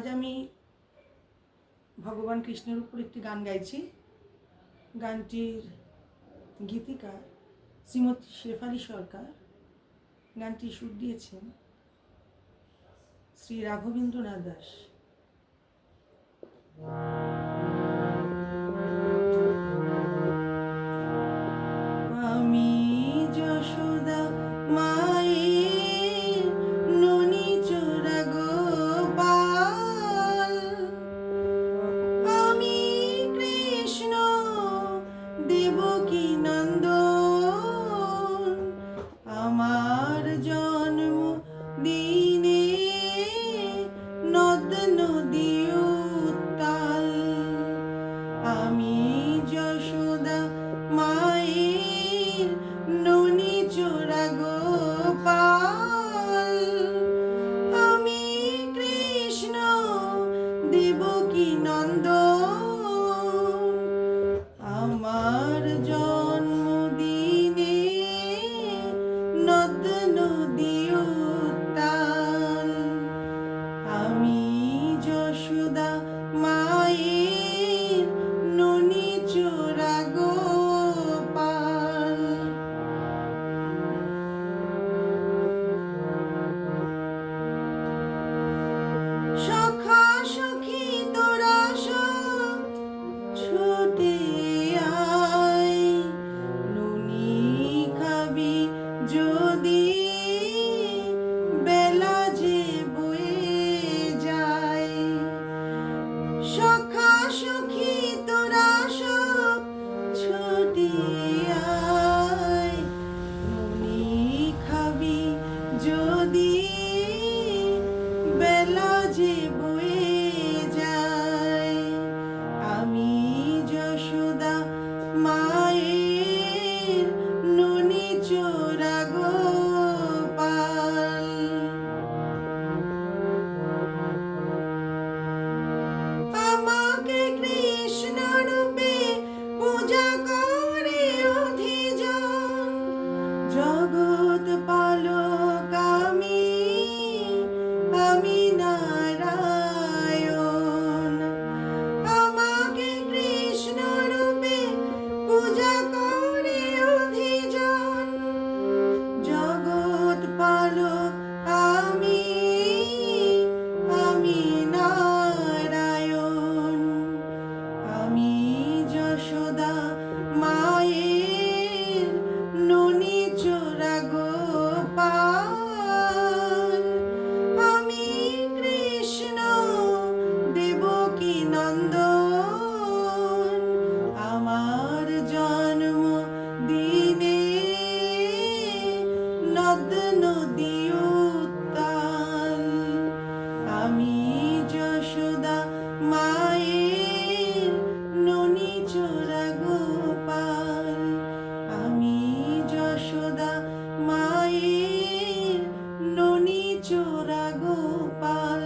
আজ আমি ভগবান কৃষ্ণের উপর একটি গান গাইছি। গানটির গীতিকার শ্রীমতী শেফালী সরকার। গানটি সুর দিয়েছেন শ্রী রাঘবেন্দ্রনাথ দাস। আমি যশোদা মায়ের ননি চোরা গোপাল, আমি কৃষ্ণ দেবকী নন্দন, আমার জন্ম দিনে নদ নদী উত্তাল। আমি যশোদা মায়ের ননি চোরা গোপাল, আমি কৃষ্ণ দেবকী নন্দন, আমার জন্মদিনে নদ নদী উত্তাল। আমি যশোদা মায়ের ননি চোরা গোপাল। সখা সখী তোরা সব ছুটে আয়, ননি খাবি যদি বেলা যে বয়ে যায়। সখা সখী তোরা সব ছুটে আয়, ননি খাবি যদি বেলা যে বয়ে যায়। আমি যশোদা মায়ের ননি চোরা গোপাল। আমাকে কৃষ্ণ রূপে পূজা করে অধিজন, জগৎ পালক আমি, আমি নারায়ণ। আমাকে কৃষ্ণ রূপে পূজা করে অধিজন, জগৎ পালক আমি, আমি নারায়ণ। আমি যশোদা মায়ের ননি চোরা গোপাল, আমি কৃষ্ণ দেবকী নন্দন, আমার জন্ম দিনে নদ নদী উত্তাল। আমি যশোদা মায়ের ননি চোরা গোপাল, আমি যশোদা মায়ের ননি চোরা গোপাল।